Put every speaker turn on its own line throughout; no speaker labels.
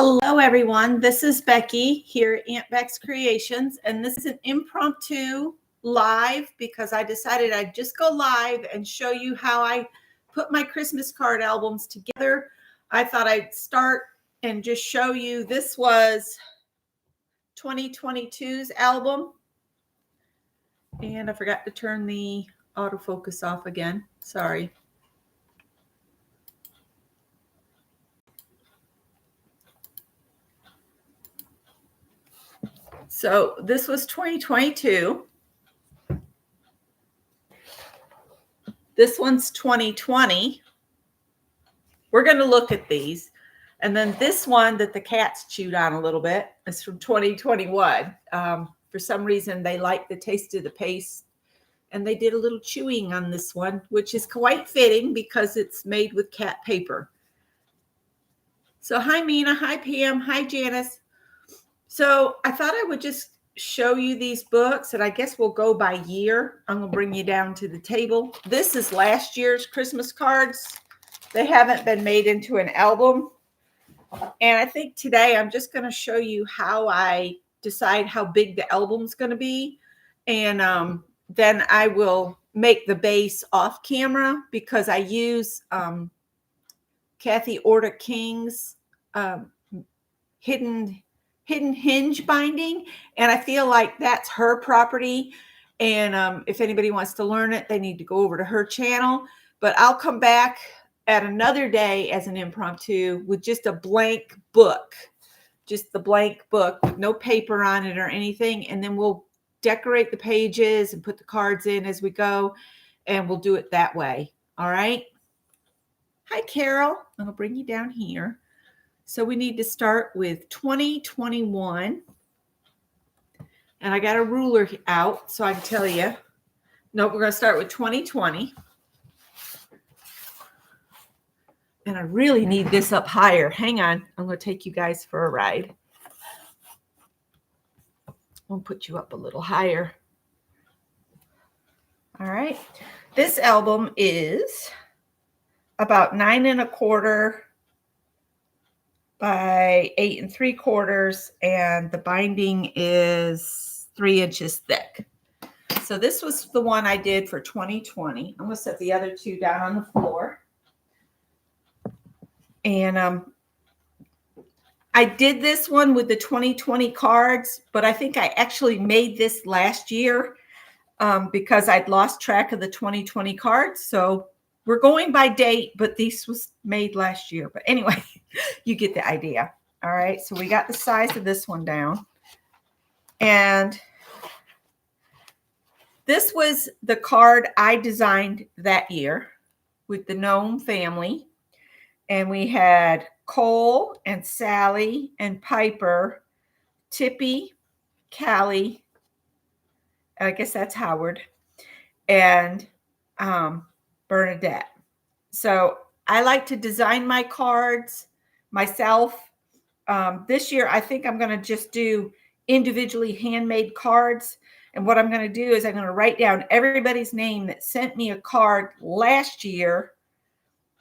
Hello, everyone. This is Becky here at Aunt Beck's Creations, and this is an impromptu live because I decided I'd just go live and show you how I put my Christmas card albums together. I thought I'd start and just show you. This was 2022's album, and I forgot to turn the autofocus off again. Sorry. So this was 2022. This one's 2020. We're going to look at these. And then this one that the cats chewed on a little bit is from 2021. For some reason, they like the taste of the paste. And they did a little chewing on this one, which is quite fitting because it's made with cat paper. So hi, Mina. Hi, Pam. Hi, Janice. So I thought I would just show you these books, and I guess we'll go by year. I'm going to bring you down to the table. This is last year's Christmas cards. They haven't been made into an album. And I think today I'm just going to show you how I decide how big the album's going to be. And then I will make the base off camera because I use Kathy Orta King's hidden hinge binding, and I feel like that's her property. And if anybody wants to learn it, they need to go over to her channel. But I'll come back at another day as an impromptu with just a blank book, just the blank book with no paper on it or anything. And then we'll decorate the pages and put the cards in as we go, and we'll do it that way. All right. Hi, Carol. I'm going to bring you down here. So we need to start with 2021. And I got a ruler out so I can tell you. No, we're going to start with 2020. And I really need this up higher. Hang on. I'm going to take you guys for a ride. I'll put you up a little higher. All right. This album is about 9 1/4 by 8 3/4, and the binding is 3 inches thick. So this was the one I did for 2020. I'm going to set the other two down on the floor. And I did this one with the 2020 cards, but I think I actually made this last year because I'd lost track of the 2020 cards. So we're going by date, but this was made last year. But anyway, you get the idea. All right. So we got the size of this one down. And this was the card I designed that year with the gnome family. And we had Cole and Sally and Piper, Tippy, Callie, I guess that's Howard, and Bernadette. So I like to design my cards myself. This year, I think I'm going to just do individually handmade cards. And what I'm going to do is I'm going to write down everybody's name that sent me a card last year.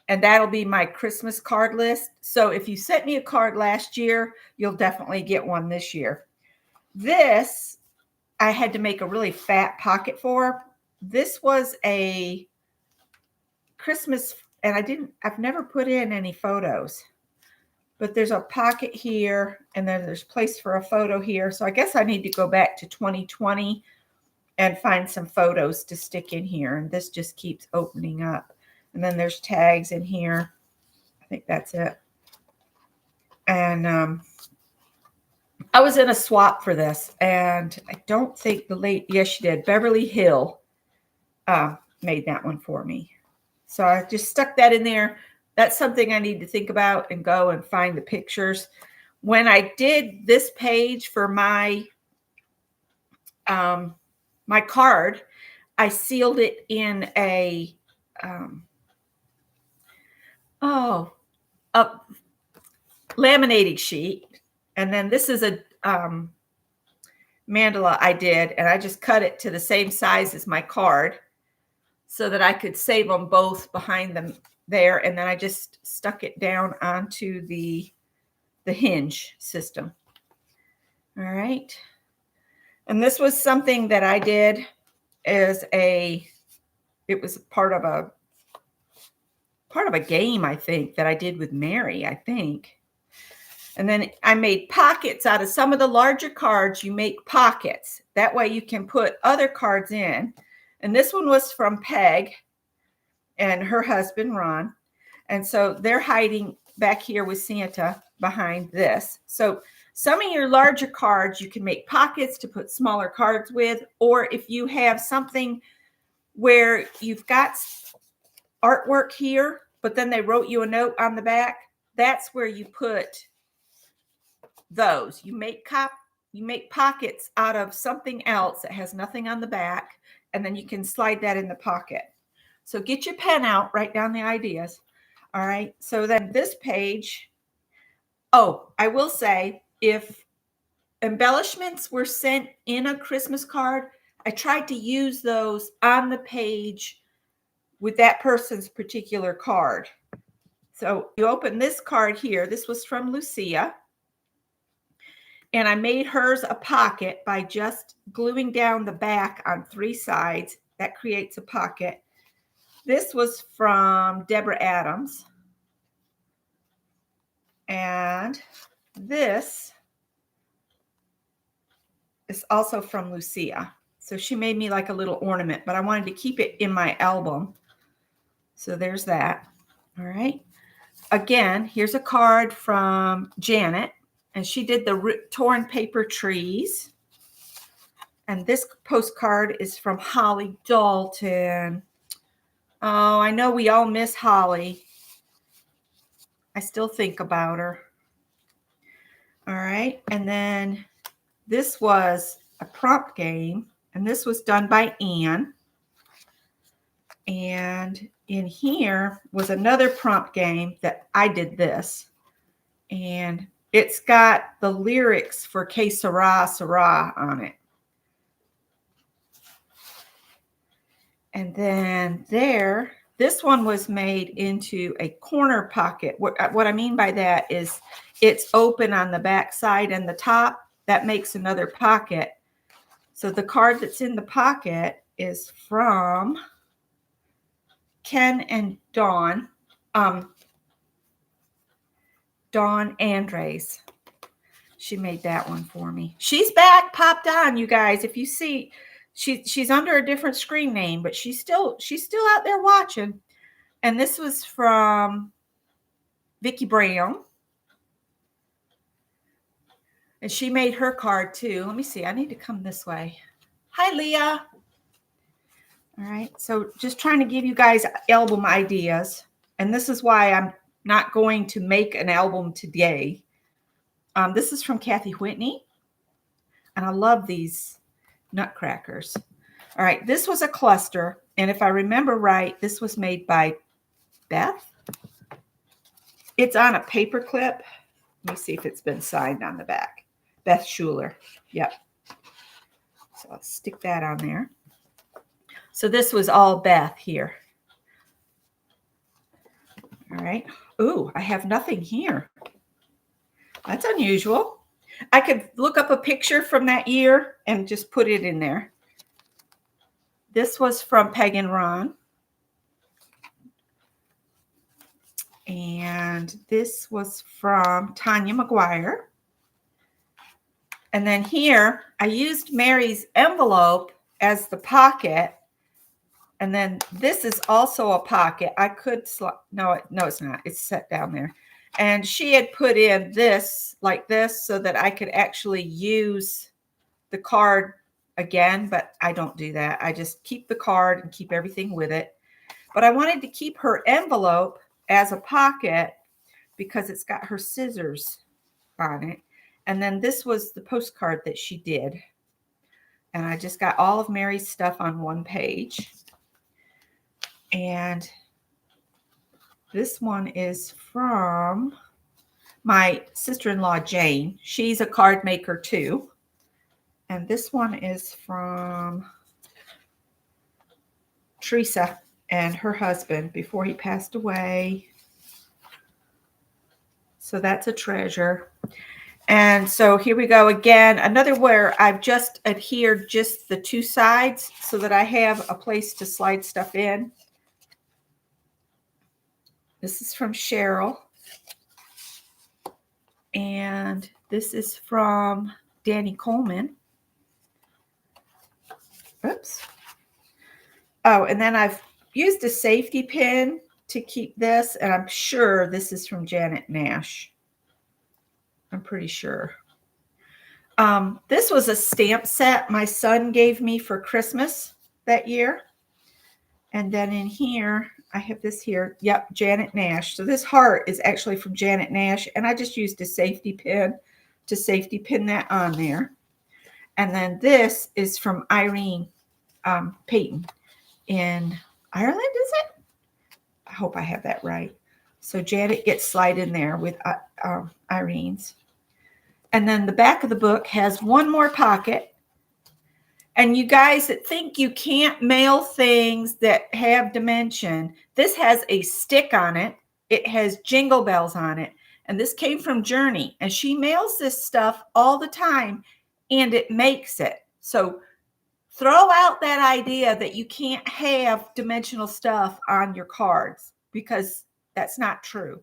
And that'll be my Christmas card list. So if you sent me a card last year, you'll definitely get one this year. This, I had to make a really fat pocket for. This was a Christmas, and I've never put in any photos, but there's a pocket here, and then there's place for a photo here. So I guess I need to go back to 2020 and find some photos to stick in here. And this just keeps opening up. And then there's tags in here. I think that's it. And I was in a swap for this, and I don't think yes, she did. Beverly Hill made that one for me. So I just stuck that in there. That's something I need to think about and go and find the pictures. When I did this page for my my card, I sealed it in a laminating sheet. And then this is a mandala I did, and I just cut it to the same size as my card so that I could save them both behind them there. And then I just stuck it down onto the the hinge system. All right. And this was something that I did as it was part of a game, I think, that I did with Mary, I think. And then I made pockets out of some of the larger cards. You make pockets. That way you can put other cards in. And this one was from Peg and her husband, Ron. And so they're hiding back here with Santa behind this. So some of your larger cards, you can make pockets to put smaller cards with. Or if you have something where you've got artwork here, but then they wrote you a note on the back, that's where you put those. You make pockets out of something else that has nothing on the back, and then you can slide that in the pocket. So get your pen out, write down the ideas. All right. So then this page, oh, I will say, if embellishments were sent in a Christmas card, I tried to use those on the page with that person's particular card. So you open this card here. This was from Lucia. And I made hers a pocket by just gluing down the back on 3 sides. That creates a pocket. This was from Deborah Adams. And this is also from Lucia. So she made me like a little ornament, but I wanted to keep it in my album. So there's that. All right. Again, here's a card from Janet, and she did the torn paper trees. And this postcard is from Holly Dalton. Oh, I know we all miss Holly. I still think about her. All right. And then this was a prompt game, and this was done by Anne. And in here was another prompt game that I did this. And it's got the lyrics for Que Sera, Sera on it. And then there, this one was made into a corner pocket. What I mean by that is it's open on the back side and the top. That makes another pocket. So the card that's in the pocket is from Ken and Dawn. Dawn Andres. She made that one for me. She's back, popped on, you guys. If you see, she's under a different screen name, but she's still out there watching. And this was from Vicki Brown. And she made her card too. Let me see. I need to come this way. Hi, Leah. All right. So just trying to give you guys album ideas. And this is why I'm not going to make an album today. This is from Kathy Whitney. And I love these nutcrackers. All right. This was a cluster. And if I remember right, this was made by Beth. It's on a paper clip. Let me see if it's been signed on the back. Beth Schuler. Yep. So I'll stick that on there. So this was all Beth here. All right. Ooh, I have nothing here. That's unusual. I could look up a picture from that year and just put it in there. This was from Peg and Ron. And this was from Tanya McGuire. And then here, I used Mary's envelope as the pocket. And then this is also a pocket. I could, no, it's not. It's set down there. And she had put in this like this so that I could actually use the card again, but I don't do that. I just keep the card and keep everything with it. But I wanted to keep her envelope as a pocket because it's got her scissors on it. And then this was the postcard that she did. And I just got all of Mary's stuff on one page. And this one is from my sister-in-law, Jane. She's a card maker too. And this one is from Teresa and her husband before he passed away. So that's a treasure. And so here we go again. Another where I've just adhered just the two sides so that I have a place to slide stuff in. This is from Cheryl. And this is from Danny Coleman. Oops. Oh, and then I've used a safety pin to keep this, and I'm sure this is from Janet Nash. I'm pretty sure. This was a stamp set my son gave me for Christmas that year. And then in here, I have this here. Yep, Janet Nash. So this heart is actually from Janet Nash, and I just used a safety pin to safety pin that on there. And then this is from Irene Payton in Ireland, is it? I hope I have that right. So Janet gets slide in there with Irene's. And then the back of the book has one more pocket. And you guys that think you can't mail things that have dimension, this has a stick on it. It has jingle bells on it. And this came from Journey. And she mails this stuff all the time, and it makes it. So throw out that idea that you can't have dimensional stuff on your cards, because that's not true.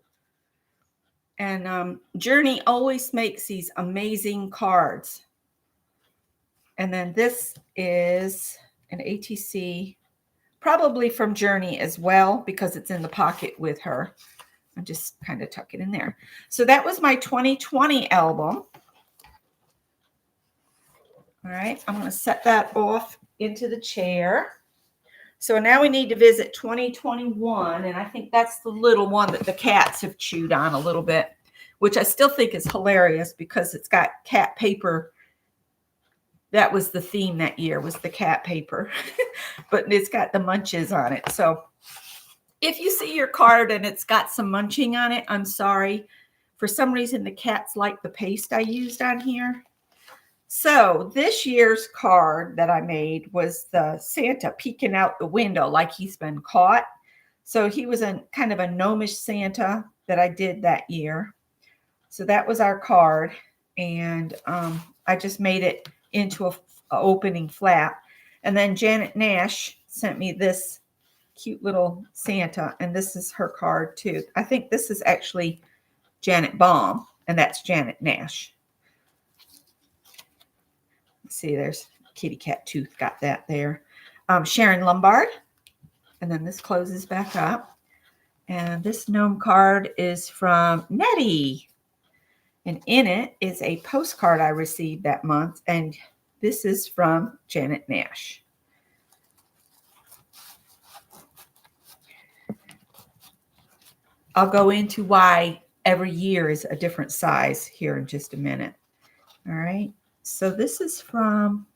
And Journey always makes these amazing cards. And then this is an ATC, probably from Journey as well, because it's in the pocket with her. I'm just kind of tuck it in there. So that was my 2020 album. All right, I'm going to set that off into the chair. So now we need to visit 2021, and I think that's the little one that the cats have chewed on a little bit, which I still think is hilarious because it's got cat paper. That was the theme that year, was the cat paper, but it's got the munches on it. So if you see your card and it's got some munching on it, I'm sorry. For some reason, the cats like the paste I used on here. So this year's card that I made was the Santa peeking out the window like he's been caught. So he was a kind of a gnomish Santa that I did that year. So that was our card. And I just made it into a opening flap. And then Janet Nash sent me this cute little Santa. And this is her card too. I think this is actually Janet Baum, and that's Janet Nash. See, there's kitty cat tooth, got that there. Sharon Lombard. And then this closes back up. And this gnome card is from Nettie. And in it is a postcard I received that month. And this is from Janet Nash. I'll go into why every year is a different size here in just a minute. All right. So this is from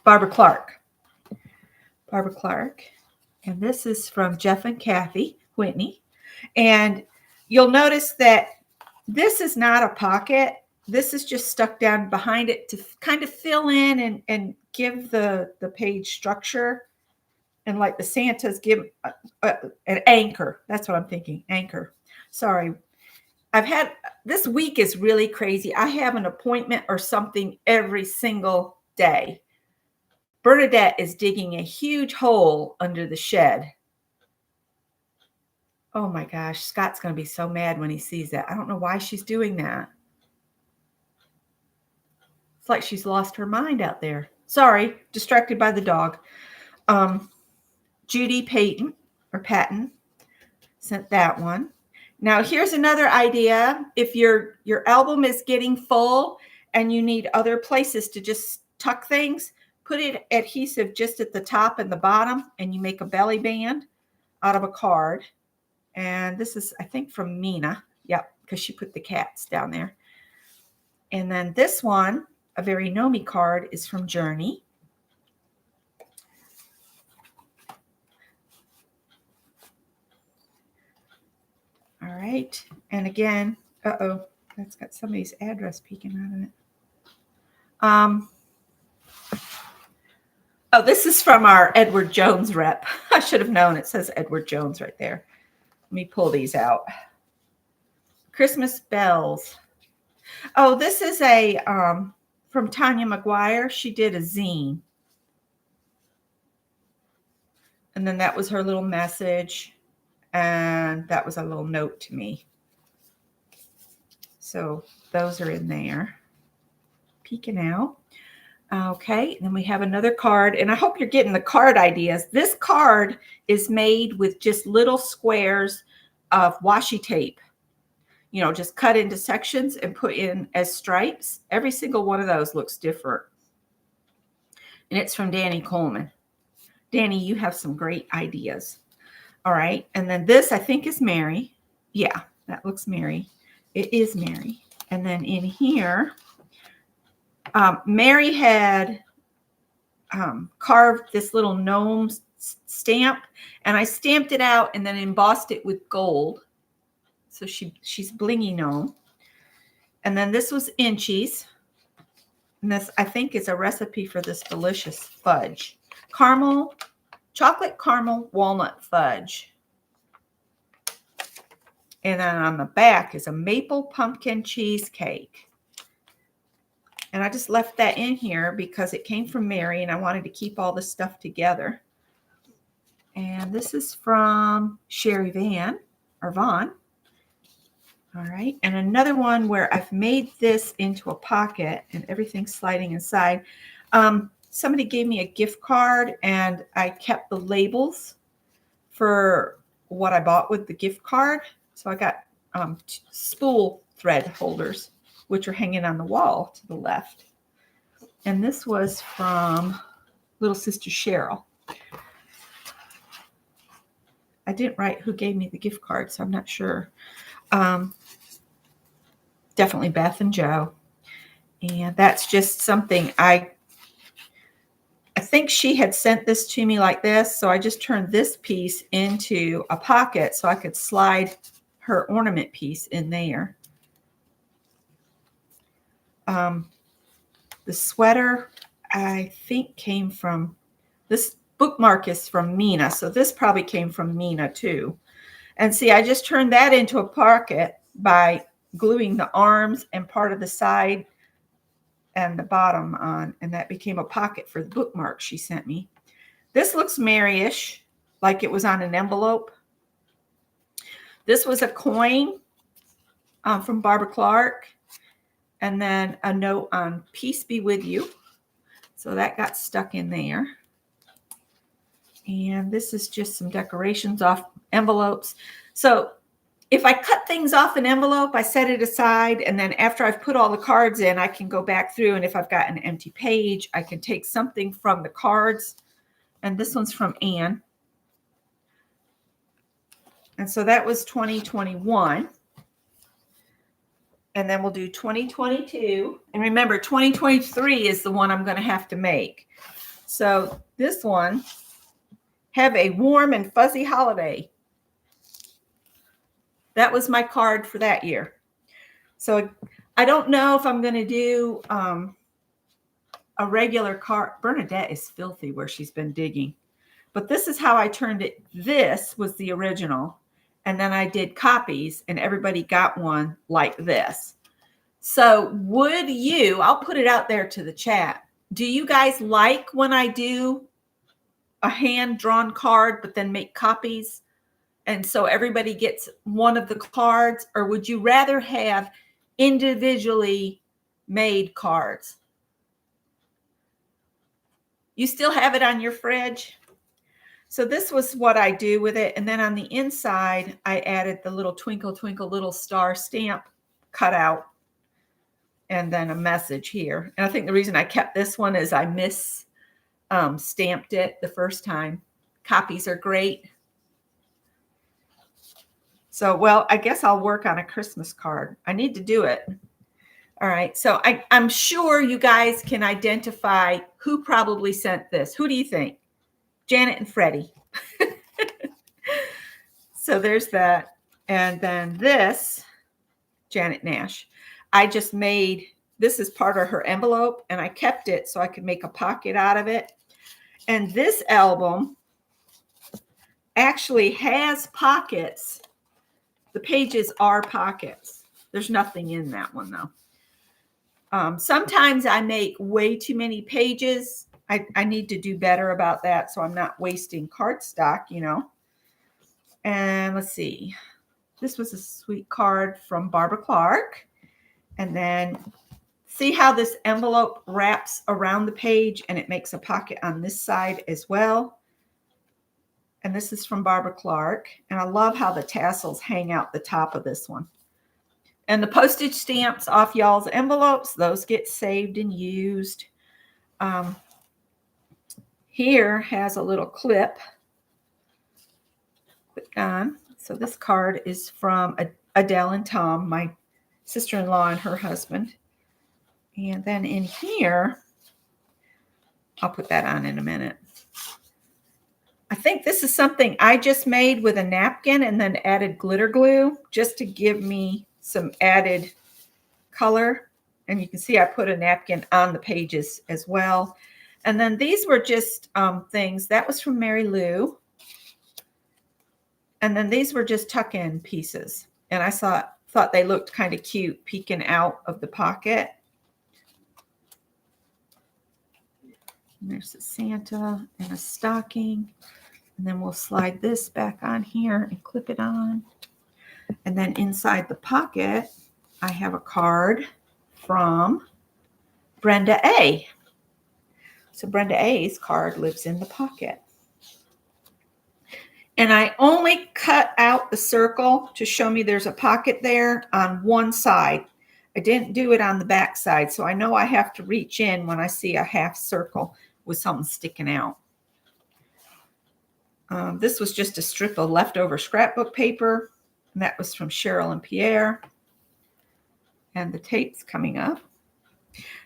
Barbara Clark. Barbara Clark. And this is from Jeff and Kathy Whitney. And you'll notice that this is not a pocket. This is just stuck down behind it to kind of fill in and give the page structure. And like the Santas give an anchor. That's what I'm thinking. Anchor. Sorry. This week is really crazy. I have an appointment or something every single day. Bernadette is digging a huge hole under the shed. Oh my gosh, Scott's going to be so mad when he sees that. I don't know why she's doing that. It's like she's lost her mind out there. Sorry, distracted by the dog. Judy Patton sent that one. Now, here's another idea. If your album is getting full and you need other places to just tuck things, put it adhesive just at the top and the bottom, and you make a belly band out of a card. And this is, I think, from Mina. Yep, because she put the cats down there. And then this one, a very gnomey card, is from Journey. All right. And again, that's got somebody's address peeking out of it. Oh, this is from our Edward Jones rep. I should have known. It says Edward Jones right there. Let me pull these out. Christmas bells. Oh, this is a from Tanya McGuire. She did a zine. And then that was her little message. And that was a little note to me. So those are in there. Peeking out. Okay, and then we have another card. And I hope you're getting the card ideas. This card is made with just little squares of washi tape. You know, just cut into sections and put in as stripes. Every single one of those looks different. And it's from Danny Coleman. Danny, you have some great ideas. All right. And then this, I think, is Mary. Yeah, that looks Mary. It is Mary. And then in here, Mary had carved this little gnome stamp. And I stamped it out and then embossed it with gold. So she's blingy gnome. And then this was Inchies. And this, I think, is a recipe for this delicious fudge. Chocolate caramel walnut fudge. And then on the back is a maple pumpkin cheesecake. And I just left that in here because it came from Mary and I wanted to keep all this stuff together. And this is from Sherry Vaughn. All right, and another one where I've made this into a pocket and everything's sliding inside. Somebody gave me a gift card and I kept the labels for what I bought with the gift card. So I got spool thread holders, which are hanging on the wall to the left. And this was from Little Sister Cheryl. I didn't write who gave me the gift card, so I'm not sure. Definitely Beth and Joe. And that's just something I think she had sent this to me like this. So I just turned this piece into a pocket so I could slide her ornament piece in there. The sweater, I think, came from, this bookmark is from Mina. So this probably came from Mina too. And see, I just turned that into a pocket by gluing the arms and part of the side and the bottom on, and that became a pocket for the bookmark she sent me. This looks Mary-ish, like it was on an envelope. This was a coin from Barbara Clark, and then a note on Peace Be With You. So that got stuck in there. And this is just some decorations off envelopes. So if I cut things off an envelope, I set it aside. And then after I've put all the cards in, I can go back through. And if I've got an empty page, I can take something from the cards. And this one's from Anne. And so that was 2021. And then we'll do 2022. And remember, 2023 is the one I'm going to have to make. So this one, have a warm and fuzzy holiday. That was my card for that year. So I don't know if I'm going to do a regular card. Bernadette is filthy where she's been digging. But this is how I turned it. This was the original. And then I did copies and everybody got one like this. So would you, I'll put it out there to the chat. Do you guys like when I do a hand-drawn card but then make copies? And so everybody gets one of the cards, or would you rather have individually made cards? You still have it on your fridge? So this was what I do with it. And then on the inside, I added the little twinkle, twinkle, little star stamp cut out. And then a message here. And I think the reason I kept this one is I stamped it the first time. Copies are great. So, well, I guess I'll work on a Christmas card. I need to do it. All right. So I'm sure you guys can identify who probably sent this. Who do you think? Janet and Freddie. So there's that. And then this, Janet Nash. I just made, this is part of her envelope, and I kept it so I could make a pocket out of it. And this album actually has pockets. The pages are pockets. There's nothing in that one though. Sometimes I make way too many pages. I need to do better about that so I'm not wasting cardstock, you know. And let's see. This was a sweet card from Barbara Clark. And then see how this envelope wraps around the page and it makes a pocket on this side as well. And this is from Barbara Clark. And I love how the tassels hang out the top of this one. And the postage stamps off y'all's envelopes, those get saved and used. Here has a little clip. Click on. So this card is from Adele and Tom, my sister-in-law and her husband. And then in here, I'll put that on in a minute. I think this is something I just made with a napkin and then added glitter glue just to give me some added color. And you can see I put a napkin on the pages as well. And then these were just things. That was from Mary Lou. And then these were just tuck-in pieces. And I thought they looked kind of cute peeking out of the pocket. And there's a Santa and a stocking. And then we'll slide this back on here and clip it on. And then inside the pocket, I have a card from Brenda A. So Brenda A's card lives in the pocket. And I only cut out the circle to show me there's a pocket there on one side. I didn't do it on the back side, so I know I have to reach in when I see a half circle with something sticking out. This was just a strip of leftover scrapbook paper. And that was from Cheryl and Pierre. And the tape's coming up.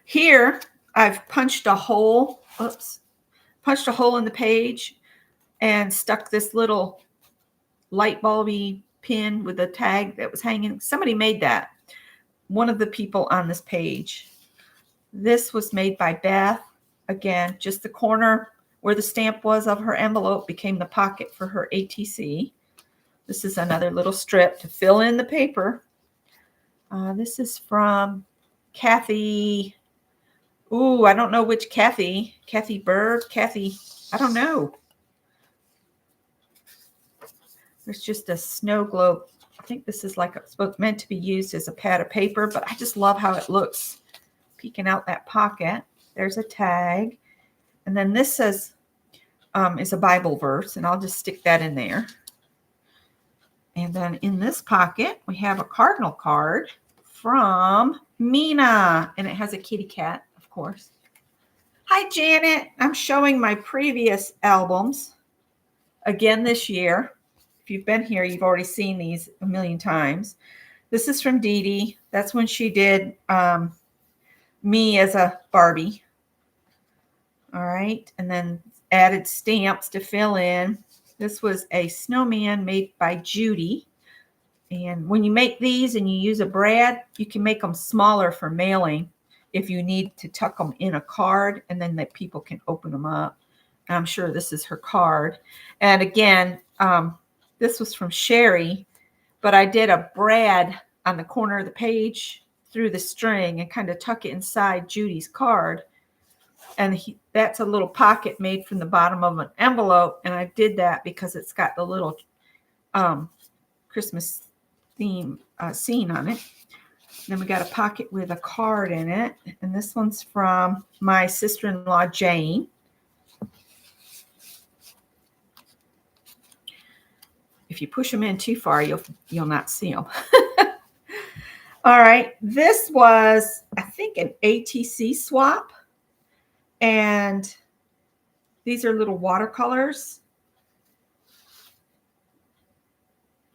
Here, I've punched a hole. Punched a hole in the page and stuck this little light bulby pin with a tag that was hanging. Somebody made that. One of the people on this page. This was made by Beth. Again, just the corner where the stamp was of her envelope became the pocket for her ATC. This is another little strip to fill in the paper. This is from Kathy. Ooh, I don't know which Kathy. Kathy Bird? Kathy, I don't know. There's just a snow globe. I think this is like meant to be used as a pad of paper, but I just love how it looks peeking out that pocket. There's a tag. And then this says, is a Bible verse, and I'll just stick that in there. And then in this pocket, we have a cardinal card from Mina, and it has a kitty cat, of course. Hi, Janet. I'm showing my previous albums again this year. If you've been here, you've already seen these a million times. This is from Dee Dee. That's when she did me as a Barbie. All right. And then added stamps to fill in. This was a snowman made by Judy. And when you make these and you use a brad, you can make them smaller for mailing if you need to tuck them in a card, and then that people can open them up. And I'm sure this is her card. And again, this was from Sherry, but I did a brad on the corner of the page through the string and kind of tuck it inside Judy's card. And that's a little pocket made from the bottom of an envelope. And I did that because it's got the little Christmas theme scene on it. Then we got a pocket with a card in it. And this one's from my sister-in-law, Jane. If you push them in too far, you'll not see them. All right. This was, I think, an ATC swap. And these are little watercolors.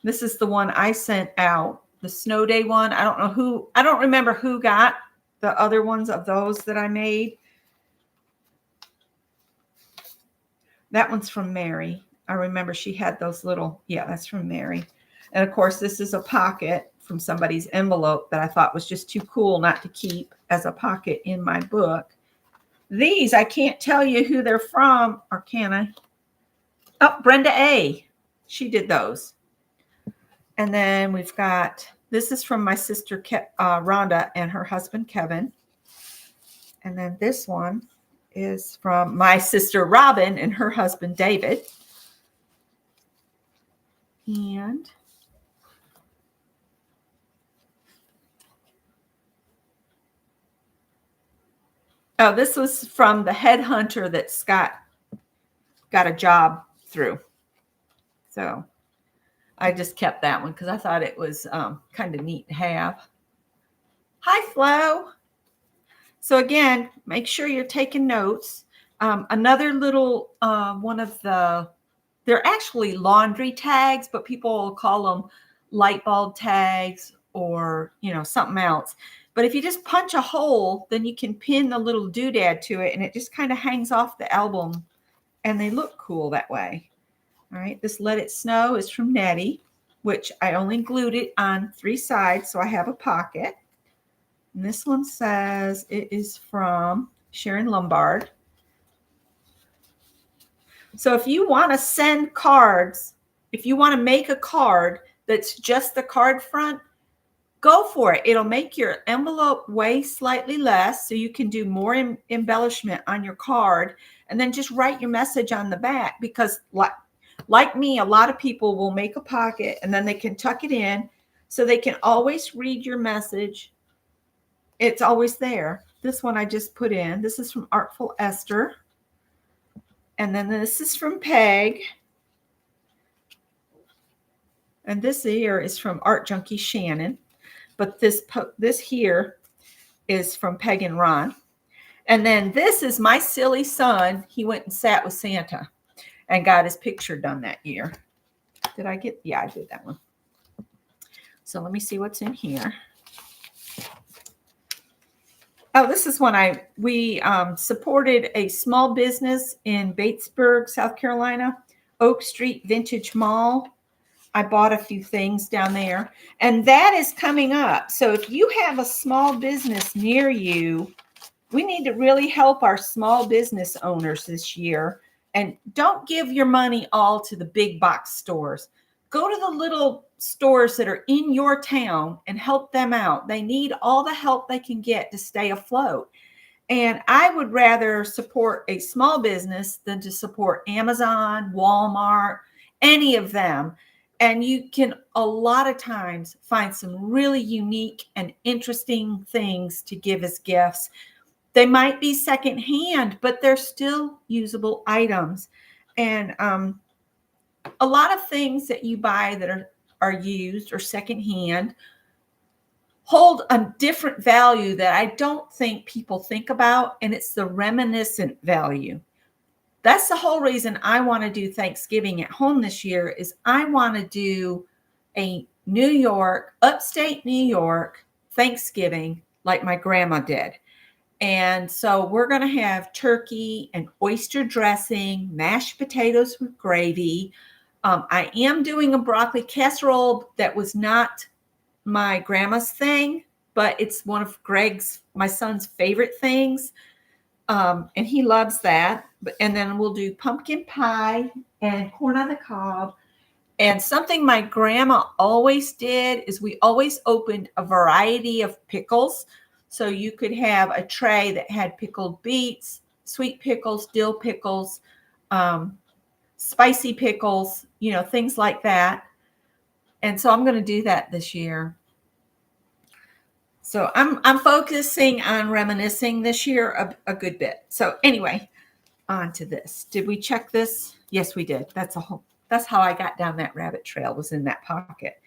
This is the one I sent out, the snow day one. I don't remember who got the other ones of those that I made. That one's from Mary. I remember she had those little, yeah, that's from Mary. And of course, this is a pocket from somebody's envelope that I thought was just too cool not to keep as a pocket in my book. These, I can't tell you who they're from, or can I? Oh, Brenda A. She did those. And then we've got, this is from my sister Rhonda and her husband Kevin. And then this one is from my sister Robin and her husband David. And oh, this was from the headhunter that Scott got a job through. So I just kept that one because I thought it was kind of neat to have. Hi, Flo. So again, make sure you're taking notes. Another little one of the, they're actually laundry tags, but people call them light bulb tags or, you know, something else. But if you just punch a hole, then you can pin the little doodad to it and it just kind of hangs off the album and they look cool that way. All right, this Let It Snow is from Nettie, which I only glued it on 3 sides, so I have a pocket. And this one says it is from Sharon Lombard. So if you want to send cards, if you want to make a card that's just the card front, go for it. It'll make your envelope weigh slightly less so you can do more embellishment on your card and then just write your message on the back because like me, a lot of people will make a pocket and then they can tuck it in so they can always read your message. It's always there. This one I just put in. This is from Artful Esther. And then this is from Peg. And this here is from Art Junkie Shannon. But this here is from Peg and Ron. And then this is my silly son. He went and sat with Santa and got his picture done that year. Did I get? Yeah, I did that one. So let me see what's in here. Oh, this is when we supported a small business in Batesburg, South Carolina, Oak Street Vintage Mall. I bought a few things down there, and that is coming up. So if you have a small business near you, we need to really help our small business owners this year. And don't give your money all to the big box stores. Go to the little stores that are in your town and help them out. They need all the help they can get to stay afloat. And I would rather support a small business than to support Amazon, Walmart, any of them. And you can a lot of times find some really unique and interesting things to give as gifts. They might be secondhand, but they're still usable items. And a lot of things that you buy that are used or secondhand hold a different value that I don't think people think about, and it's the reminiscent value. That's the whole reason I want to do Thanksgiving at home this year is I want to do a New York, upstate New York Thanksgiving like my grandma did. And so we're going to have turkey and oyster dressing, mashed potatoes with gravy. I am doing a broccoli casserole that was not my grandma's thing, but it's one of my son's favorite things. And he loves that. And then we'll do pumpkin pie and corn on the cob. And something my grandma always did is we always opened a variety of pickles. So you could have a tray that had pickled beets, sweet pickles, dill pickles, spicy pickles, things like that. And so I'm going to do that this year. So I'm focusing on reminiscing this year a good bit. So anyway, on to this. Did we check this? Yes, we did. That's how I got down that rabbit trail, was in that pocket.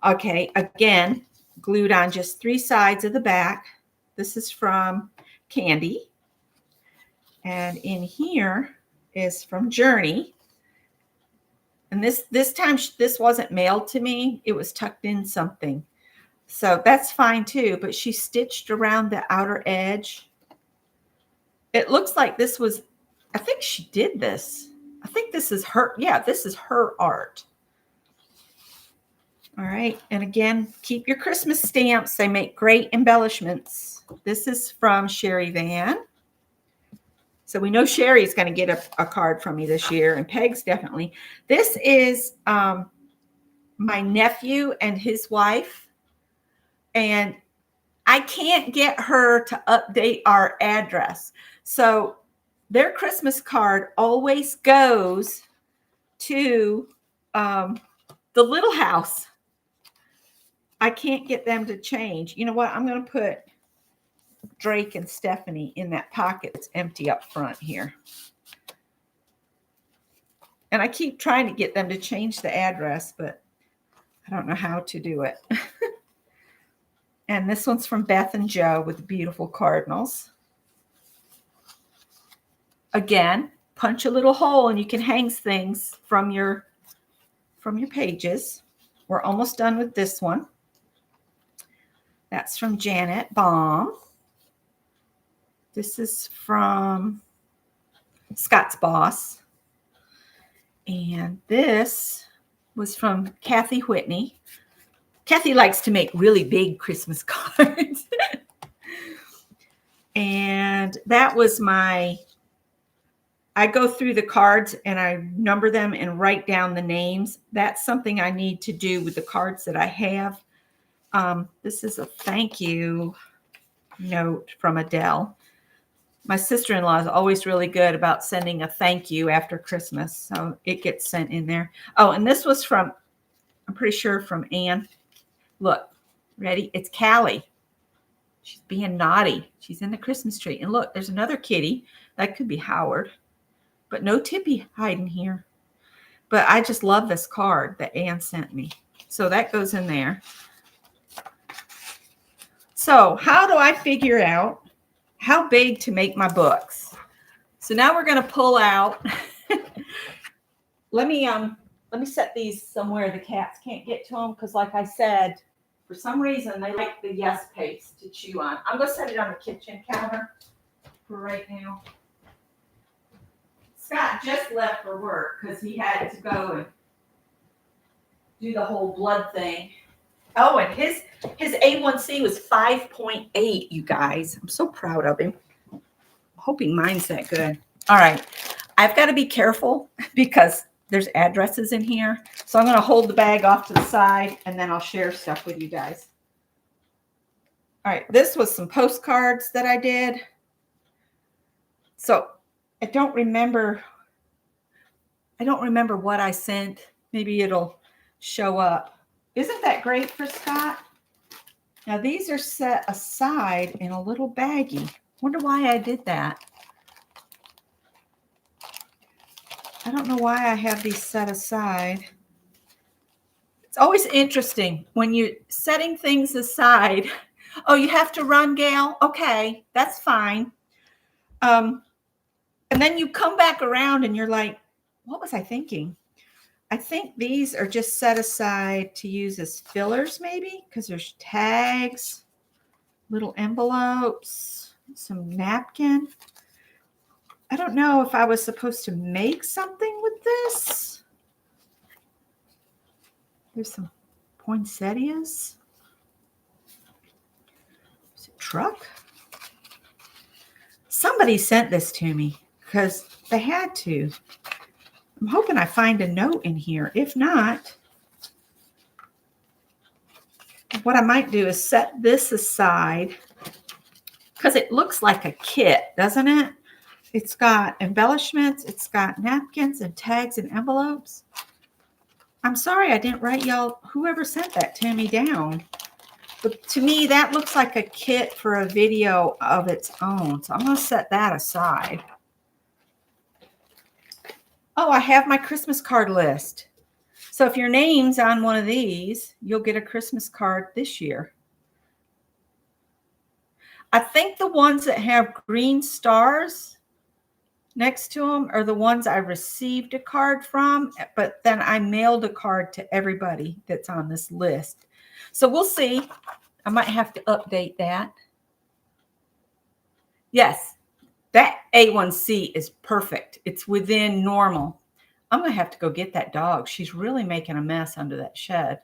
Okay, again, glued on just 3 sides of the back. This is from Candy. And in here is from Journey. And this time, this wasn't mailed to me. It was tucked in something. So that's fine too. But she stitched around the outer edge. It looks like this was, I think she did this. I think this is her. Yeah, this is her art. All right. And again, keep your Christmas stamps. They make great embellishments. This is from Sherry Van. So we know Sherry's going to get a card from me this year, and Peg's definitely. This is my nephew and his wife, and I can't get her to update our address. So their Christmas card always goes to the little house. I can't get them to change. You know what? I'm going to put Drake and Stephanie in that pocket that's empty up front here. And I keep trying to get them to change the address, but I don't know how to do it. And this one's from Beth and Joe with the beautiful cardinals. Again, punch a little hole and you can hang things from your pages. We're almost done with this one. That's from Janet Baum. This is from Scott's Boss. And this was from Kathy Whitney. Kathy likes to make really big Christmas cards. And that was I go through the cards and I number them and write down the names. That's something I need to do with the cards that I have. This is a thank you note from Adele. My sister-in-law is always really good about sending a thank you after Christmas. So it gets sent in there. Oh, and this was from, I'm pretty sure from Anne. Look, ready? It's Callie. She's being naughty. She's in the Christmas tree. And look, there's another kitty. That could be Howard. But no Tippy hiding here. But I just love this card that Anne sent me. So that goes in there. So how do I figure out how big to make my books? So now we're going to pull out. Let me set these somewhere the cats can't get to them, because like I said, for some reason they like the Yes paste to chew on. I'm going to set it on the kitchen counter for right now. Scott just left for work because he had to go and do the whole blood thing. Oh, and his A1C was 5.8, you guys. I'm so proud of him. I'm hoping mine's that good. All right. I've got to be careful because there's addresses in here. So I'm going to hold the bag off to the side and then I'll share stuff with you guys. All right. This was some postcards that I did. So I don't remember what I sent. Maybe it'll show up. Isn't that great for Scott? Now these are set aside in a little baggie. Wonder why I did that. I don't know why I have these set aside. It's always interesting when you're setting things aside. Oh, you have to run, Gail? Okay, that's fine. And then you come back around and you're like, what was I thinking? I think these are just set aside to use as fillers maybe, because there's tags, little envelopes, some napkin. I don't know if I was supposed to make something with this. There's some poinsettias. Is it a truck? Somebody sent this to me because they had to. I'm hoping I find a note in here. If not, what I might do is set this aside because it looks like a kit, doesn't it? It's got embellishments. It's got napkins and tags and envelopes. I'm sorry I didn't write y'all, whoever sent that to me, down. But to me, that looks like a kit for a video of its own. So I'm going to set that aside. Oh, I have my Christmas card list. So if your name's on one of these, you'll get a Christmas card this year. I think the ones that have green stars next to them are the ones I received a card from, but then I mailed a card to everybody that's on this list. So we'll see. I might have to update that. Yes. That A1C is perfect. It's within normal. I'm going to have to go get that dog. She's really making a mess under that shed.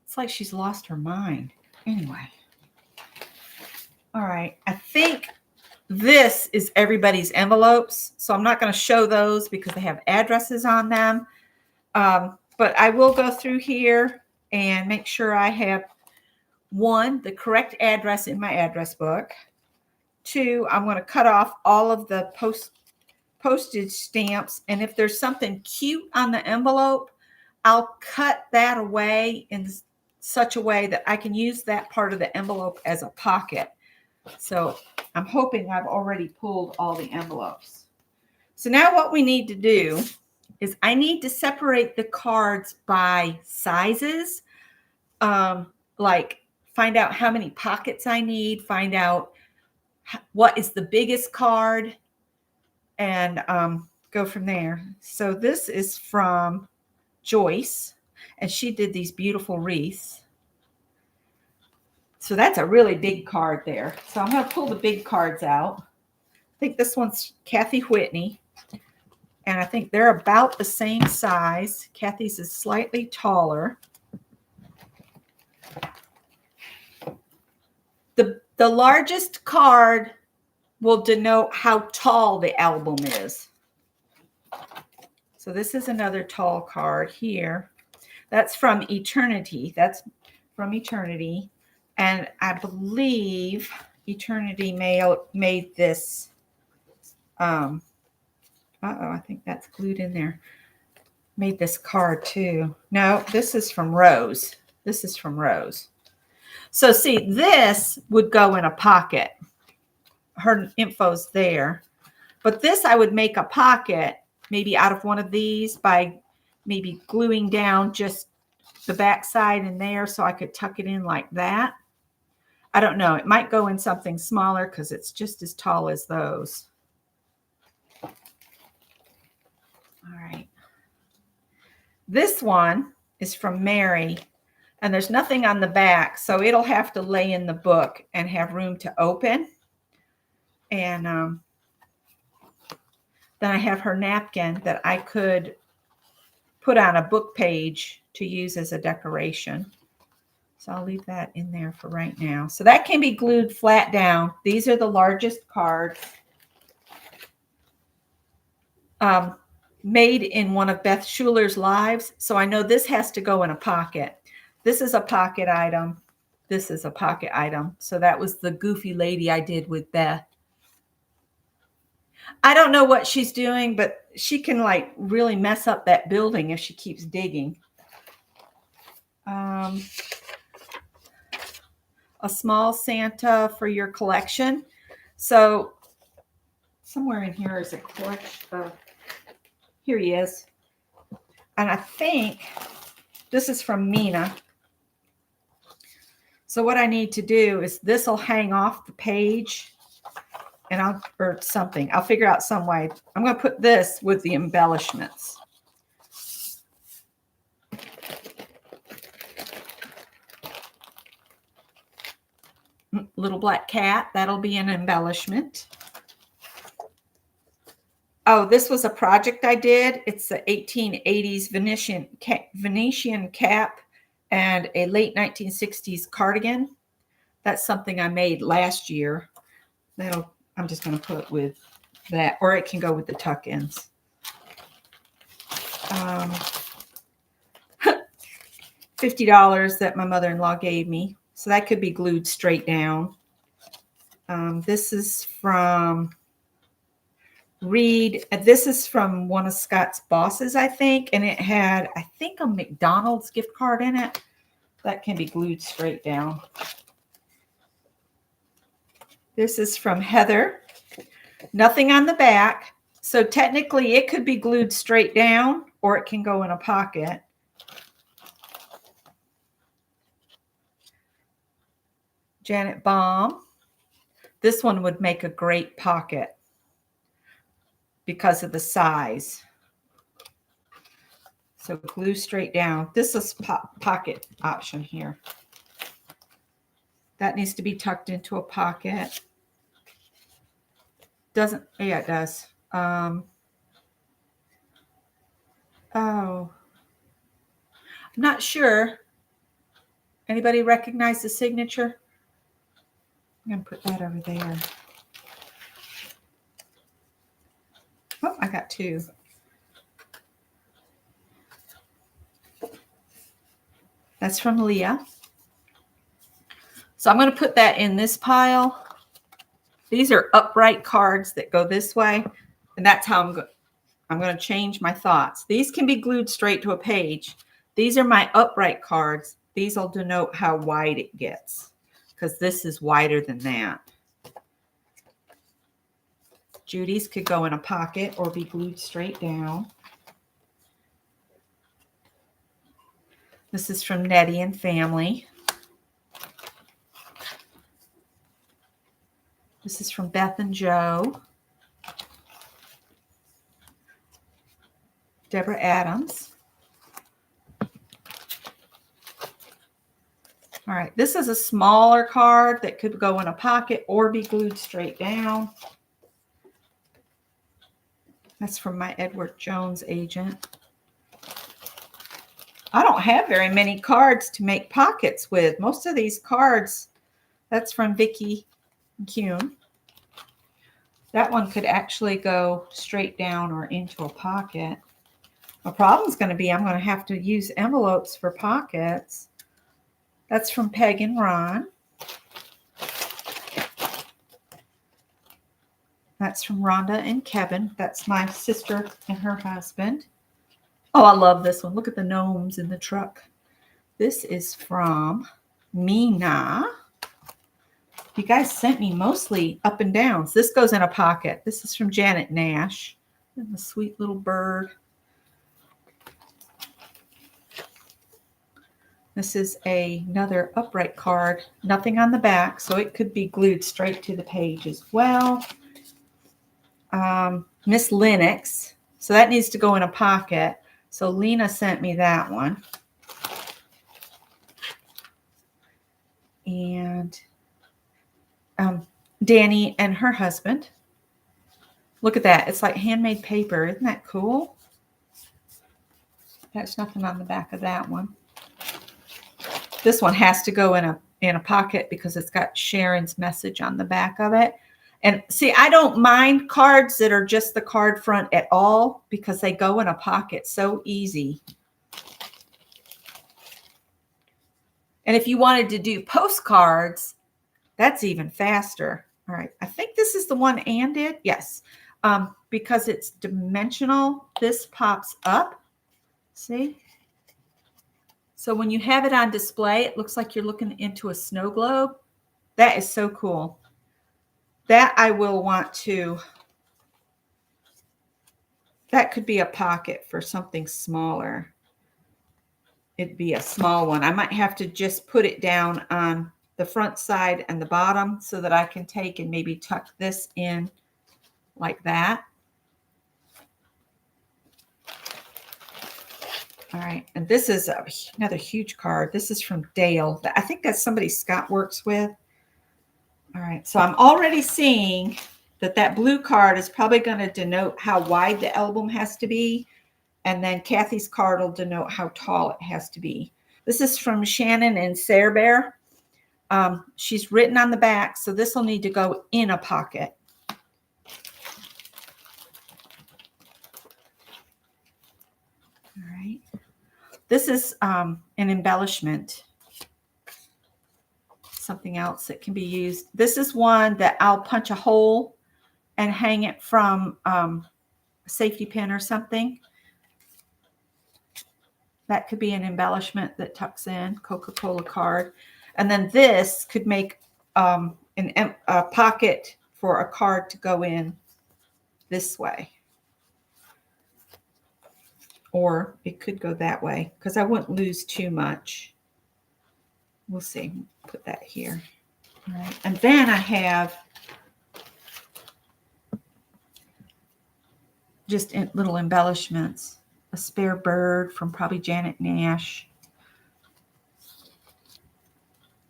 It's like she's lost her mind. Anyway. All right. I think this is everybody's envelopes. So I'm not going to show those because they have addresses on them. But I will go through here and make sure I have, one, the correct address in my address book. Two, I'm going to cut off all of the postage stamps. And if there's something cute on the envelope, I'll cut that away in such a way that I can use that part of the envelope as a pocket. So I'm hoping I've already pulled all the envelopes. So now what we need to do is I need to separate the cards by sizes. Like find out how many pockets I need, find out what is the biggest card, and go from there. So this is from Joyce, and she did these beautiful wreaths. So that's a really big card there. So I'm going to pull the big cards out. I think this one's Kathy Whitney, and I think they're about the same size. Kathy's is slightly taller. The largest card will denote how tall the album is. So this is another tall card here. That's from Eternity. That's from Eternity. And I believe Eternity made this. I think that's glued in there. Made this card too. No, this is from Rose. This is from Rose. So see, this would go in a pocket. Her info's there. But this I would make a pocket maybe out of one of these by maybe gluing down just the back side in there so I could tuck it in like that. I don't know. It might go in something smaller because it's just as tall as those. All right. This one is from Mary, and there's nothing on the back, so it'll have to lay in the book and have room to open. And then I have her napkin that I could put on a book page to use as a decoration. So I'll leave that in there for right now. So that can be glued flat down. These are the largest cards. Made in one of Beth Schuler's lives. So I know this has to go in a pocket. This is a pocket item. This is a pocket item. So that was the goofy lady I did with Beth. I don't know what she's doing, but she can like really mess up that building if she keeps digging. A small Santa for your collection. So somewhere in here is a collection. Here he is. And I think this is from Mina. So what I need to do is this will hang off the page and or something. I'll figure out some way. I'm going to put this with the embellishments. Little black cat, that'll be an embellishment. Oh, this was a project I did. It's the 1880s Venetian cap and a late 1960s cardigan. That's something I made last year. I'm just going to put with that, or it can go with the tuck-ins. $50 that my mother-in-law gave me. So that could be glued straight down. This is from Reed. This is from one of Scott's bosses, I think. And it had, I think, a McDonald's gift card in it. That can be glued straight down. This is from Heather. Nothing on the back. So technically it could be glued straight down or it can go in a pocket. Janet Baum. This one would make a great pocket because of the size. So glue straight down. This is pocket option here. That needs to be tucked into a pocket. Doesn't, yeah, it does. Oh, I'm not sure. Anybody recognize the signature? I'm going to put that over there. Oh, I got two. That's from Leah. So I'm going to put that in this pile. These are upright cards that go this way. And that's how I'm going to change my thoughts. These can be glued straight to a page. These are my upright cards. These will denote how wide it gets, because this is wider than that. Judy's could go in a pocket or be glued straight down. This is from Nettie and Family. This is from Beth and Joe. Deborah Adams. All right, this is a smaller card that could go in a pocket or be glued straight down. That's from my Edward Jones agent. I don't have very many cards to make pockets with. Most of these cards, that's from Vicki Kuhn. That one could actually go straight down or into a pocket. My problem's going to be I'm going to have to use envelopes for pockets. That's from Peg and Ron. That's from Rhonda and Kevin. That's my sister and her husband. Oh, I love this one. Look at the gnomes in the truck. This is from Mina. You guys sent me mostly up and downs. This goes in a pocket. This is from Janet Nash. And the sweet little bird. This is another upright card. Nothing on the back, so it could be glued straight to the page as well. Miss Lennox. So that needs to go in a pocket. So Lena sent me that one. And Danny and her husband. Look at that. It's like handmade paper. Isn't that cool? There's nothing on the back of that one. This one has to go in a pocket because it's got Sharon's message on the back of it. And see, I don't mind cards that are just the card front at all because they go in a pocket so easy. And if you wanted to do postcards, that's even faster. All right, I think this is the one Ann did. Yes, because it's dimensional, this pops up. See? So when you have it on display, it looks like you're looking into a snow globe. That is so cool. That I will want to, that could be a pocket for something smaller. It'd be a small one. I might have to just put it down on the front side and the bottom so that I can take and maybe tuck this in like that. All right, and this is another huge card. This is from Dale. I think that's somebody Scott works with. All right, so I'm already seeing that blue card is probably going to denote how wide the album has to be, and then Kathy's card will denote how tall it has to be. This is from Shannon and Sarah Bear. She's written on the back, so this will need to go in a pocket. All right. This is an embellishment. Something else that can be used. This is one that I'll punch a hole and hang it from a safety pin or something. That could be an embellishment that tucks in, Coca-Cola card. And then this could make a pocket for a card to go in this way. Or it could go that way because I wouldn't lose too much. We'll see. Put that here. All right. And then I have just little embellishments. A spare bird from probably Janet Nash.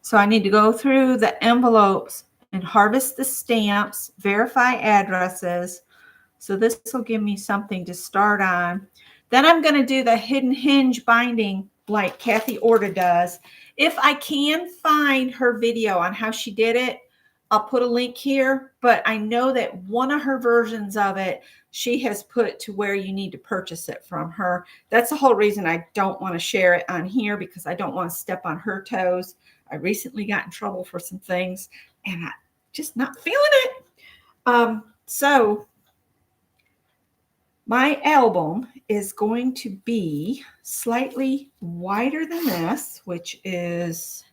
So I need to go through the envelopes and harvest the stamps, verify addresses. So this will give me something to start on. Then I'm going to do the hidden hinge binding like Kathy Orta does. If I can find her video on how she did it, I'll put a link here, but I know that one of her versions of it, she has put to where you need to purchase it from her. That's the whole reason I don't want to share it on here, because I don't want to step on her toes. I recently got in trouble for some things and I just not feeling it. So my album is going to be slightly wider than this, which is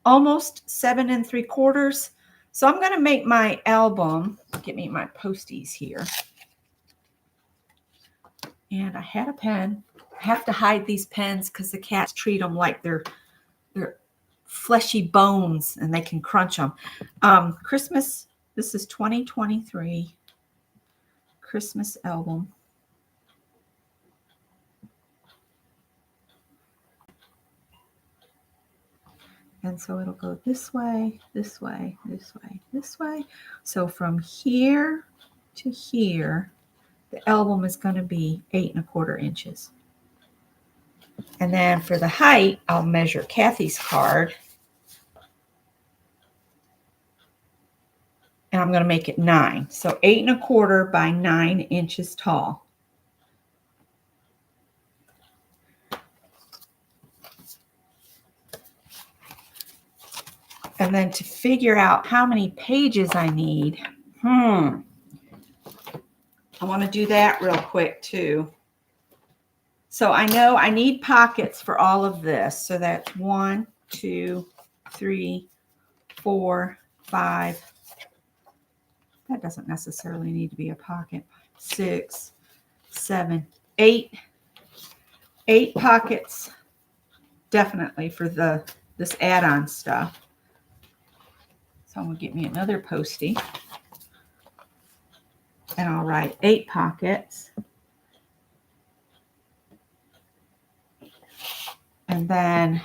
almost 7 3/4. So I'm going to make my album, get me my posties here. And I had a pen. I have to hide these pens because the cats treat them like they're fleshy bones and they can crunch them. Christmas, this is 2023 Christmas album. And so it'll go this way, this way, this way, this way. So from here to here, the album is going to be 8 1/4 inches. And then for the height, I'll measure Kathy's card. And I'm going to make it 9. So 8 1/4 by 9 inches tall. And then to figure out how many pages I need, I want to do that real quick too. So I know I need pockets for all of this. So that's 1, 2, 3, 4, 5. That doesn't necessarily need to be a pocket. 6, 7, 8. 8 pockets definitely for this add-on stuff. So I'm going to get me another Postie. And I'll write 8 pockets. And then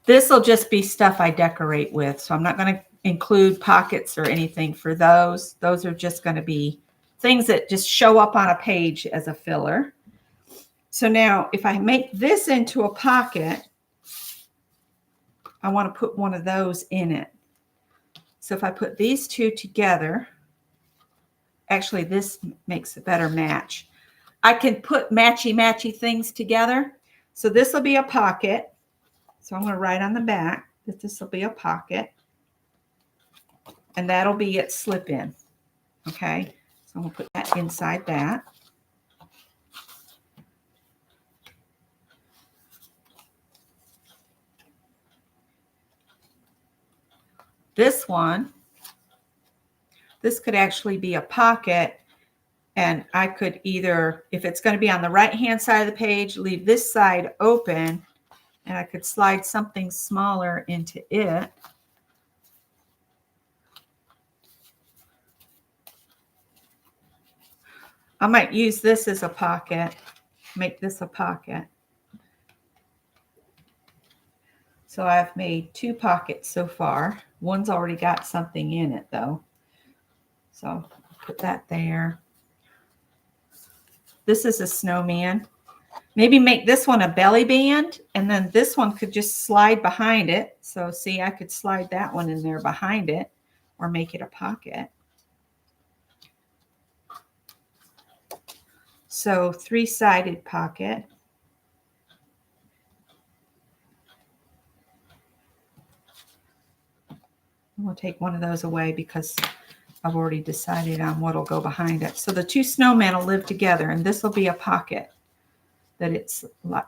this will just be stuff I decorate with. So I'm not going to include pockets or anything for those. Those are just going to be things that just show up on a page as a filler. So now if I make this into a pocket, I want to put one of those in it. So if I put these two together, actually this makes a better match. I can put matchy-matchy things together. So this will be a pocket. So I'm going to write on the back that this will be a pocket. And that'll be its slip-in. Okay, so I'm going to put that inside that. This one, this could actually be a pocket. And I could either, if it's going to be on the right-hand side of the page, leave this side open. And I could slide something smaller into it. I might use this as a pocket, make this a pocket. So I've made 2 pockets so far. One's already got something in it though. So I'll put that there. This is a snowman. Maybe make this one a belly band, and then this one could just slide behind it. So see, I could slide that one in there behind it or make it a pocket. So 3-sided pocket. We'll take one of those away because I've already decided on what will go behind it. So the 2 snowmen will live together, and this will be a pocket that it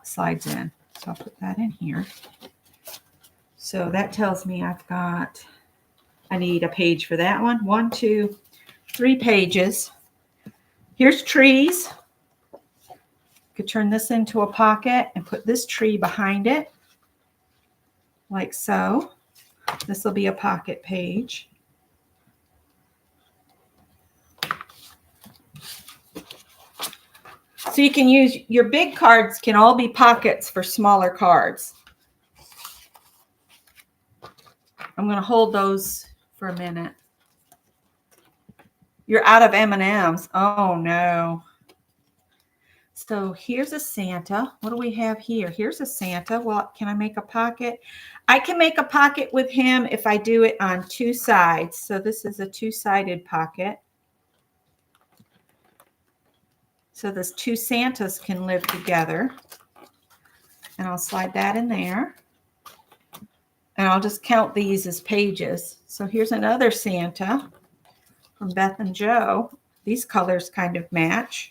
slides in. So I'll put that in here. So that tells me I need a page for that one. 1, 2, 3 pages. Here's trees. Could turn this into a pocket and put this tree behind it, like so. This will be a pocket page. So you can use your big cards, can all be pockets for smaller cards. I'm going to hold those for a minute. You're out of M&Ms. Oh no. So here's a Santa. What do we have here? Here's a Santa. Well, can I make a pocket? I can make a pocket with him if I do it on two sides. So this is a two-sided pocket. So those two Santas can live together. And I'll slide that in there. And I'll just count these as pages. So here's another Santa from Beth and Joe. These colors kind of match.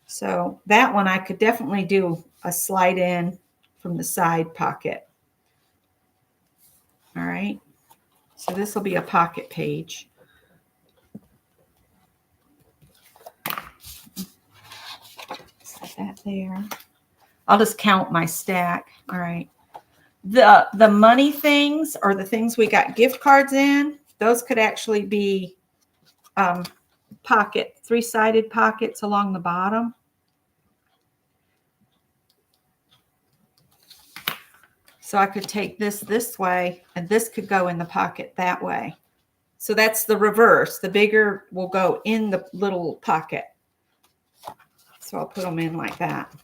So that one I could definitely do a slide in from the side pocket. All right. So this will be a pocket page. Set that there. I'll just count my stack. All right. The money things, or the things we got gift cards in, those could actually be pocket, three-sided pockets along the bottom. So I could take this way, and this could go in the pocket that way. So that's the reverse. The bigger will go in the little pocket. So I'll put them in like that.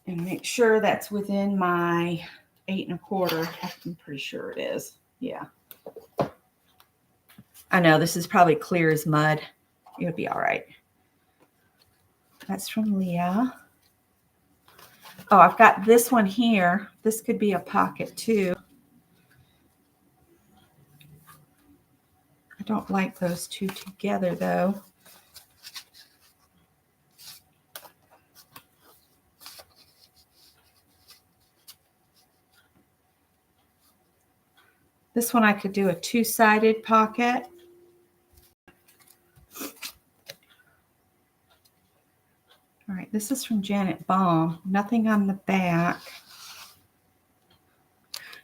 And make sure that's within my 8 1/4. I'm pretty sure it is. Yeah. I know this is probably clear as mud. It'll be all right. That's from Leah. Oh, I've got this one here. This could be a pocket too. I don't like those two together though. This one I could do a two-sided pocket. All right, this is from Janet Baum. Nothing on the back.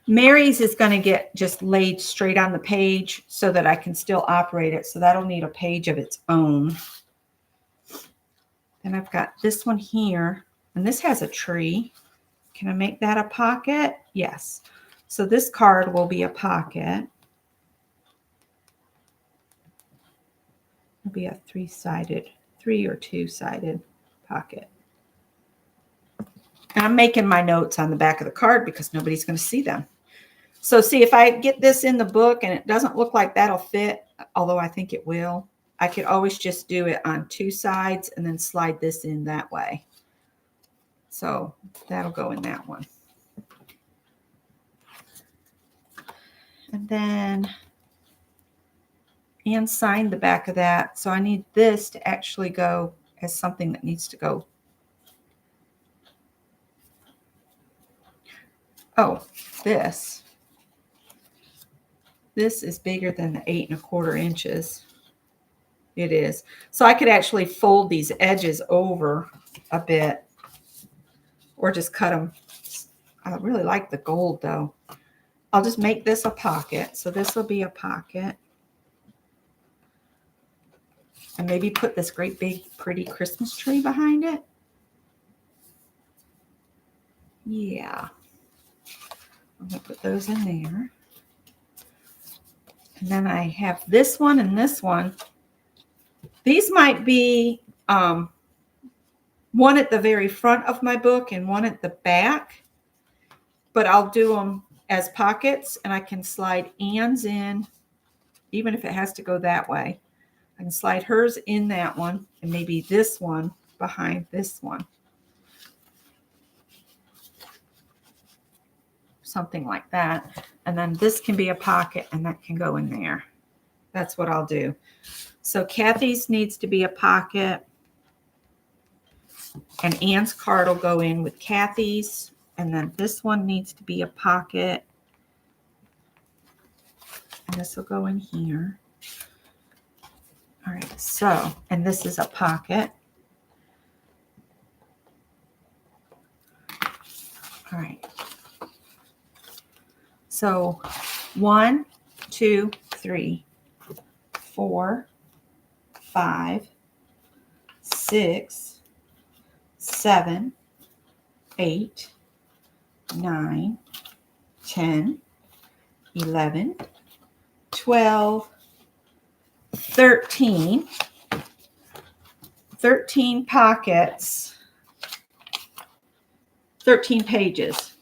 Mary's is going to get just laid straight on the page so that I can still operate it. So that'll need a page of its own. Then I've got this one here, and this has a tree. Can I make that a pocket? Yes. So this card will be a pocket. It'll be a three or two-sided pocket. And I'm making my notes on the back of the card because nobody's going to see them. So see, if I get this in the book and it doesn't look like that'll fit, although I think it will, I could always just do it on two sides and then slide this in that way. So that'll go in that one. And then Anne signed the back of that. So I need this to actually go as something that needs to go. Oh, this is bigger than the 8 1/4 inches. It is. So I could actually fold these edges over a bit or just cut them. I really like the gold though. I'll just make this a pocket. So this will be a pocket. And maybe put this great big pretty Christmas tree behind it. Yeah. I'm going to put those in there. And then I have this one and this one. These might be one at the very front of my book and one at the back. But I'll do them as pockets, and I can slide Anne's in, even if it has to go that way. I can slide hers in that one, and maybe this one behind this one. Something like that. And then this can be a pocket, and that can go in there. That's what I'll do. So Kathy's needs to be a pocket, and Anne's card will go in with Kathy's. And then this one needs to be a pocket. And this will go in here. All right, so, and this is a pocket. All right. So 1, 2, 3, 4, 5, 6, 7, 8, 9, 10, 11, 12, 13, 13 pockets, 13 pages.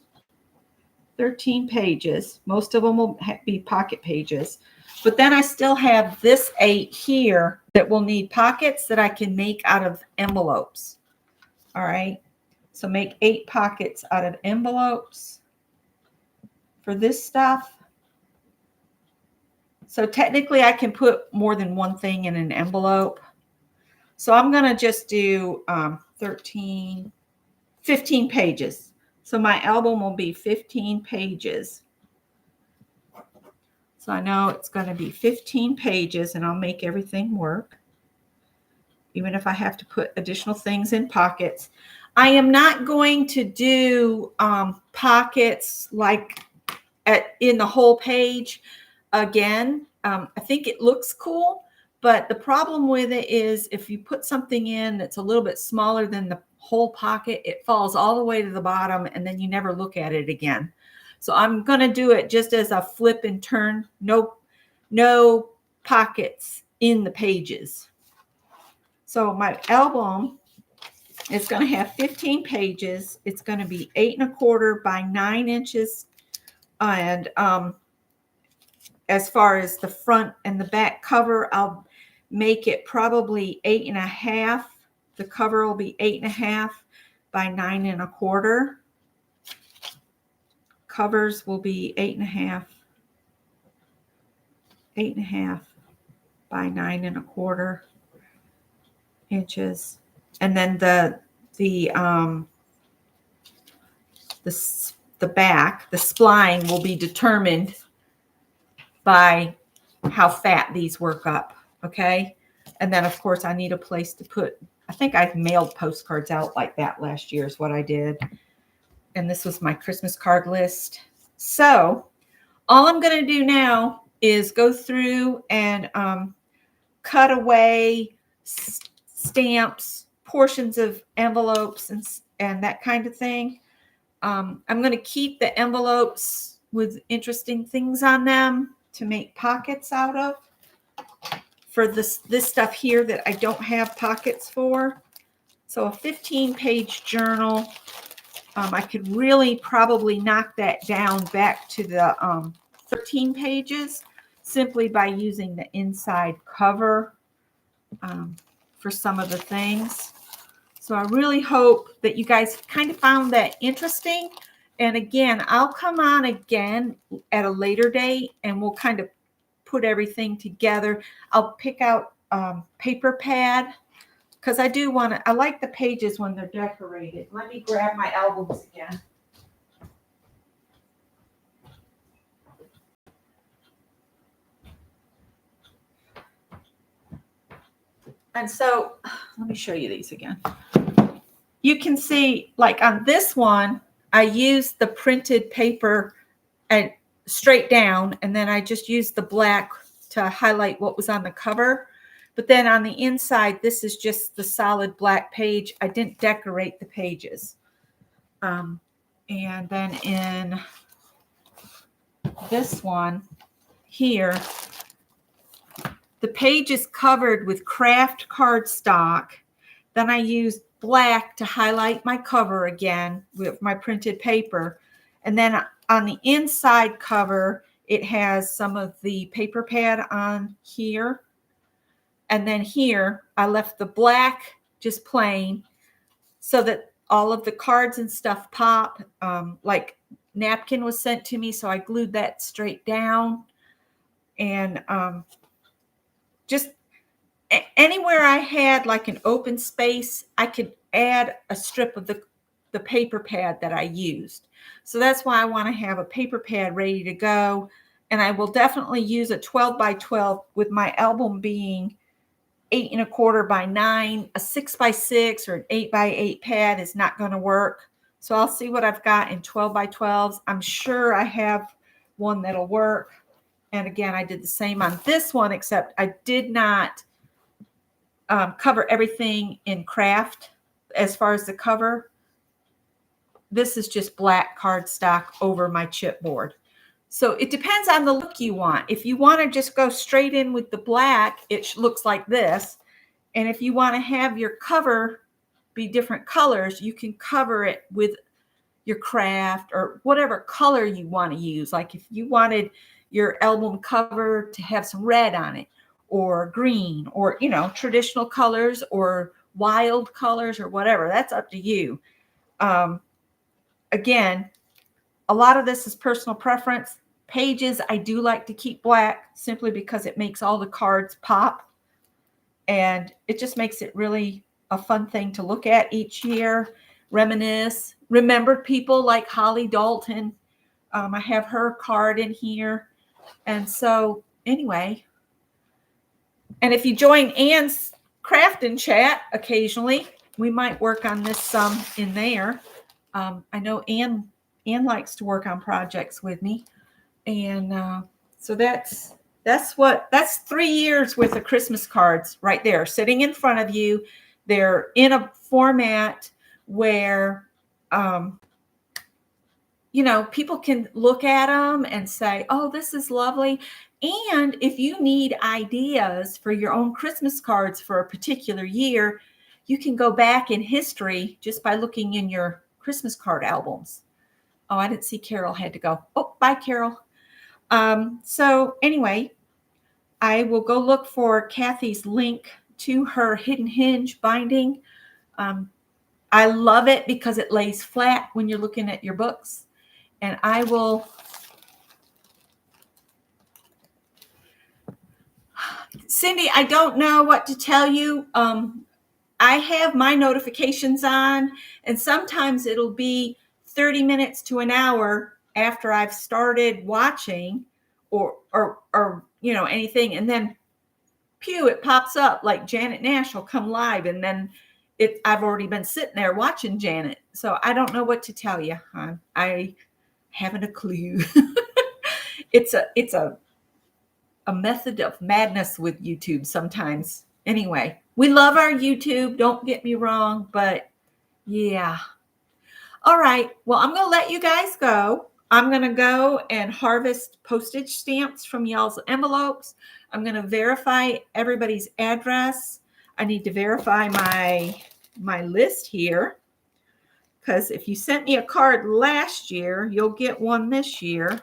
13 pages. Most of them will be pocket pages. But then I still have this 8 here that will need pockets that I can make out of envelopes. All right. So make 8 pockets out of envelopes for this stuff. So technically I can put more than one thing in an envelope. So I'm going to just do 15 pages. So my album will be 15 pages. So I know it's going to be 15 pages and I'll make everything work, even if I have to put additional things in pockets. I am not going to do pockets like in the whole page again. I think it looks cool, but the problem with it is if you put something in that's a little bit smaller than the whole pocket, it falls all the way to the bottom and then you never look at it again. So I'm going to do it just as a flip and turn, no pockets in the pages. So my album is going to have 15 pages. It's going to be 8 1/4 by 9 inches. And as far as the front and the back cover, I'll make it probably 8 1/2. The cover will be 8 1/2 by 9 1/4. Covers will be 8 1/2 by 9 1/4 inches. And then the back, the spline will be determined by how fat these work up. Okay. And then of course I need a place to put, I think I've mailed postcards out like that last year is what I did. And this was my Christmas card list. So all I'm going to do now is go through and cut away stamps, portions of envelopes and that kind of thing. I'm going to keep the envelopes with interesting things on them to make pockets out of for this stuff here that I don't have pockets for. So a 15-page journal. I could really probably knock that down back to the 13 pages simply by using the inside cover for some of the things. So I really hope that you guys kind of found that interesting. And again, I'll come on again at a later date and we'll kind of put everything together. I'll pick out paper pad because I like the pages when they're decorated. Let me grab my albums again. And so let me show you these again. You can see like on this one, I used the printed paper and straight down, and then I just used the black to highlight what was on the cover. But then on the inside, this is just the solid black page. I didn't decorate the pages. And then in this one here, the page is covered with craft cardstock. Then I used black to highlight my cover again with my printed paper. And then on the inside cover, it has some of the paper pad on here. And then here, I left the black just plain so that all of the cards and stuff pop. Like napkin was sent to me, so I glued that straight down. And just anywhere I had like an open space, I could add a strip of the paper pad that I used. So that's why I want to have a paper pad ready to go. And I will definitely use a 12 by 12 with my album being 8 1/4 by 9. A 6 by 6 or an 8 by 8 pad is not going to work. So I'll see what I've got in 12 by 12s. I'm sure I have one that'll work. And again, I did the same on this one, except I did not cover everything in craft as far as the cover. This is just black cardstock over my chipboard. So it depends on the look you want. If you want to just go straight in with the black, it looks like this. And if you want to have your cover be different colors, you can cover it with your craft or whatever color you want to use. Like if you wanted your album cover to have some red on it or green or, you know, traditional colors or wild colors or whatever, that's up to you. Again, a lot of this is personal preference. Pages, I do like to keep black simply because it makes all the cards pop. And it just makes it really a fun thing to look at each year, reminisce, remember people like Holly Dalton. I have her card in here. And so anyway, and if you join Ann's craft and chat occasionally, we might work on this some in there. I know Ann likes to work on projects with me. And so that's 3 years worth of Christmas cards right there sitting in front of you. They're in a format where, you know, people can look at them and say, oh, this is lovely. And if you need ideas for your own Christmas cards for a particular year, you can go back in history just by looking in your Christmas card albums. Oh, I didn't see Carol had to go. Oh, bye, Carol. So anyway, I will go look for Kathy's link to her Hidden Hinge binding. I love it because it lays flat when you're looking at your books. And I will, Cindy, I don't know what to tell you. I have my notifications on, and sometimes it'll be 30 minutes to an hour after I've started watching or you know, anything, and then pew, it pops up like Janet Nash will come live, and then I've already been sitting there watching Janet. So I don't know what to tell you, hon. I haven't a clue. It's a method of madness with YouTube sometimes. Anyway, we love our YouTube, don't get me wrong, but yeah. All right, well, I'm going to let you guys go. I'm going to go and harvest postage stamps from y'all's envelopes. I'm going to verify everybody's address. I need to verify my list here, because if you sent me a card last year, you'll get one this year.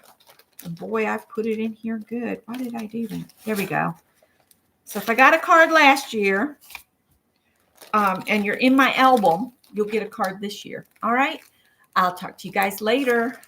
And boy, I've put it in here good. Why did I do that? There we go. So if I got a card last year, and you're in my album, you'll get a card this year. All right. I'll talk to you guys later.